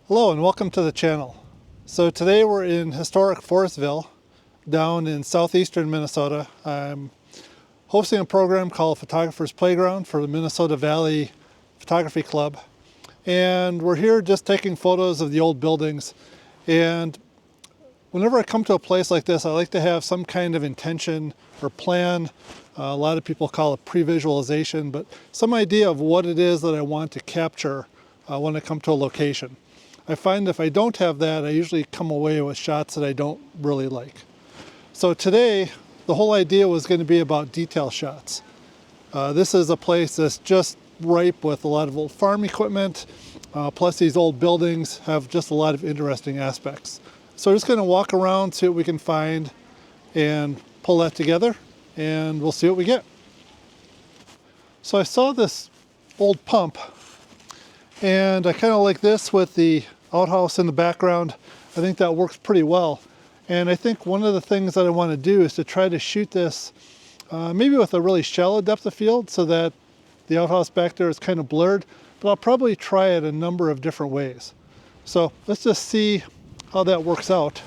Hello and welcome to the channel. So today we're in historic Forestville down in southeastern Minnesota. I'm hosting a program called Photographer's Playground for the Minnesota Valley Photography Club. And we're here just taking photos of the old buildings. And whenever I come to a place like this, I like to have some kind of intention or plan. A lot of people call it pre-visualization, but some idea of what it is that I want to capture when I come to a location. I find if I don't have that, I usually come away with shots that I don't really like. So today, the whole idea was going to be about detail shots. This is a place that's just ripe with a lot of old farm equipment, plus these old buildings have just a lot of interesting aspects. So we're just going to walk around, see what we can find, and pull that together, and we'll see what we get. So I saw this old pump, and I kind of like this with the outhouse in the background. I think that works pretty well. And I think one of the things that I want to do is to try to shoot this maybe with a really shallow depth of field so that the outhouse back there is kind of blurred, but I'll probably try it a number of different ways. So let's just see how that works out.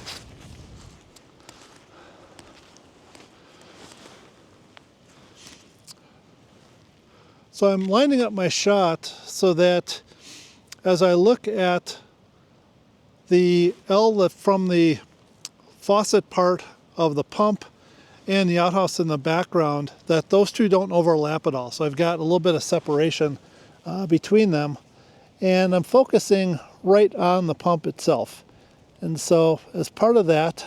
So I'm lining up my shot so that as I look at the L from the faucet part of the pump and the outhouse in the background, that those two don't overlap at all. So I've got a little bit of separation between them, and I'm focusing right on the pump itself. And so as part of that,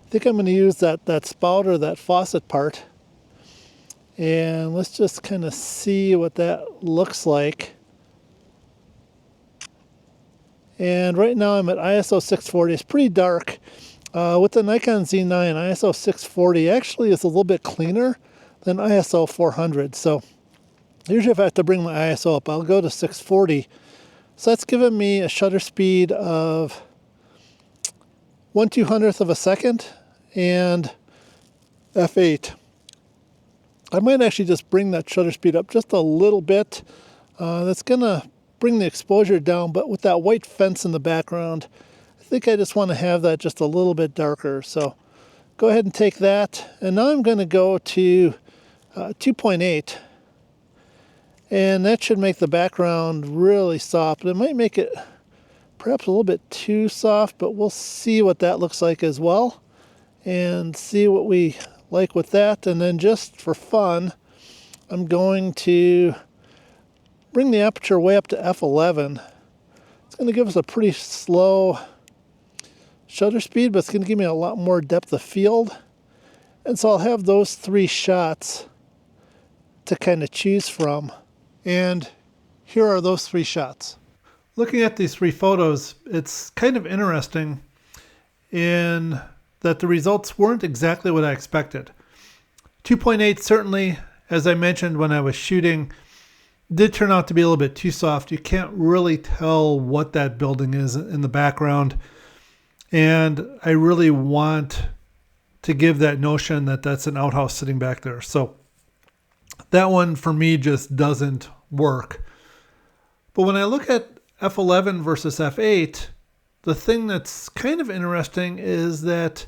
I think I'm going to use that spout or that faucet part, and let's just kind of see what that looks like. And right now I'm at ISO 640. It's pretty dark. With the Nikon Z9, ISO 640 actually is a little bit cleaner than ISO 400. So usually if I have to bring my ISO up, I'll go to 640. So that's given me a shutter speed of 1/200th of a second and f8. I might actually just bring that shutter speed up just a little bit. That's going to bring the exposure down, but with that white fence in the background, I think I just want to have that just a little bit darker. So go ahead and take that, and now I'm going to go to 2.8, and that should make the background really soft. It might make it perhaps a little bit too soft, but we'll see what that looks like as well and see what we like with that. And then just for fun, I'm going to bring the aperture way up to f11. It's going to give us a pretty slow shutter speed, but it's going to give me a lot more depth of field. And so I'll have those three shots to kind of choose from. And here are those three shots. Looking at these three photos, it's kind of interesting in that the results weren't exactly what I expected. 2.8 certainly, as I mentioned when I was shooting, did turn out to be a little bit too soft. You can't really tell what that building is in the background. And I really want to give that notion that that's an outhouse sitting back there. So that one for me just doesn't work. But when I look at f11 versus f8, the thing that's kind of interesting is that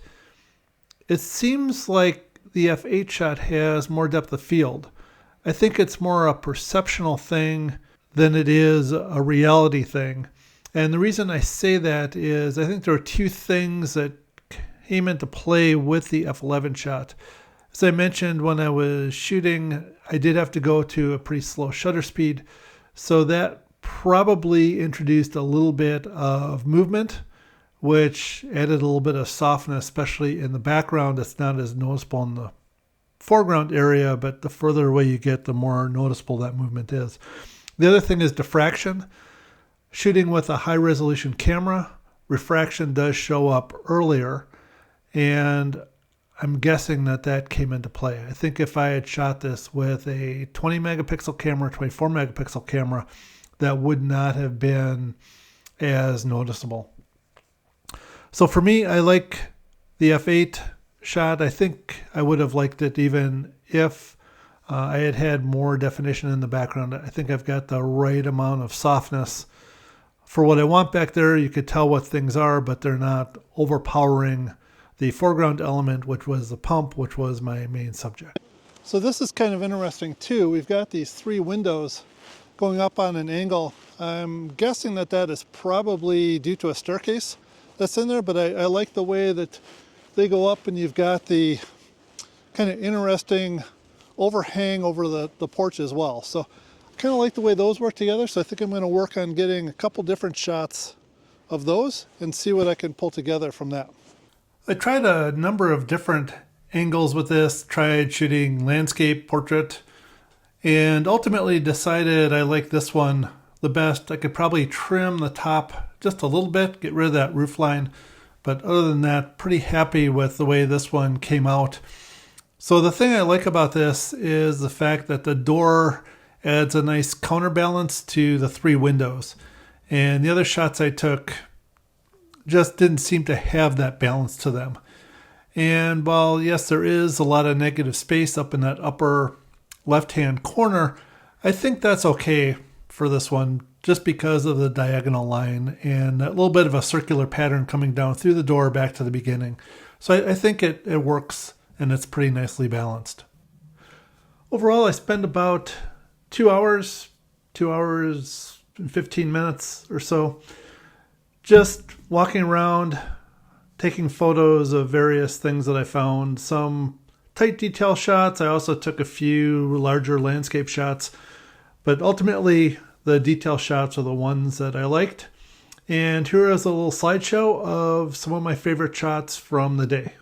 it seems like the f8 shot has more depth of field. I think it's more a perceptual thing than it is a reality thing. And the reason I say that is I think there are two things that came into play with the f11 shot. As I mentioned, when I was shooting, I did have to go to a pretty slow shutter speed. So that probably introduced a little bit of movement, which added a little bit of softness, especially in the background. It's not as noticeable in the foreground area, but the further away you get, the more noticeable that movement is. The other thing is diffraction. Shooting with a high resolution camera, refraction does show up earlier, and I'm guessing that came into play. I think if I had shot this with a 20 megapixel camera, 24 megapixel camera, that would not have been as noticeable. So for me, I like the f8 shot. I think I would have liked it even if I had more definition in the background. I think I've got the right amount of softness for what I want back there. You could tell what things are, but they're not overpowering the foreground element, which was the pump, which was my main subject. So this is kind of interesting too. We've got these 3 windows going up on an angle. I'm guessing that that is probably due to a staircase that's in there, but I like the way that they go up, and you've got the kind of interesting overhang over the porch as well. So I kind of like the way those work together. So I think I'm going to work on getting a couple different shots of those and see what I can pull together from that. I tried a number of different angles with this, tried shooting landscape, portrait, and ultimately decided I like this one the best. I could probably trim the top just a little bit, get rid of that roof line, but other than that, pretty happy with the way this one came out. So the thing I like about this is the fact that the door adds a nice counterbalance to the 3 windows. And the other shots I took just didn't seem to have that balance to them. And while, yes, there is a lot of negative space up in that upper left-hand corner, I think that's okay for this one just because of the diagonal line and that little bit of a circular pattern coming down through the door back to the beginning. So I think it works, and it's pretty nicely balanced. Overall, I spend about 2 hours and 15 minutes or so just walking around, taking photos of various things that I found. Some tight detail shots. I also took a few larger landscape shots, but ultimately the detail shots are the ones that I liked. And here is a little slideshow of some of my favorite shots from the day.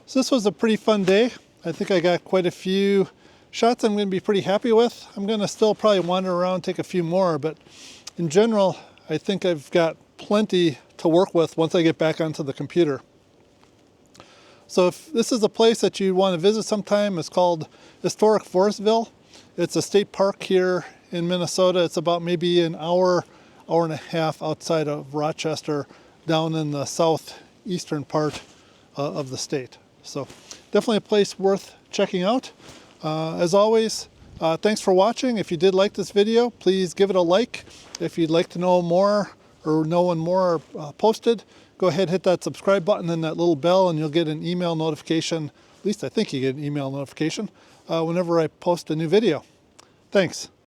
So this was a pretty fun day. I think I got quite a few shots I'm going to be pretty happy with. I'm going to still probably wander around, take a few more, but in general, I think I've got plenty to work with once I get back onto the computer. So if this is a place that you want to visit sometime, it's called Historic Forestville. It's a state park here in Minnesota. It's about maybe an hour and a half outside of Rochester, down in the southeastern part of the state. So definitely a place worth checking out. As always, thanks for watching. If you did like this video, please give it a like. If you'd like to know more or know when more are posted, go ahead and hit that subscribe button and that little bell, and you'll get an email notification. At least I think you get an email notification whenever I post a new video. Thanks.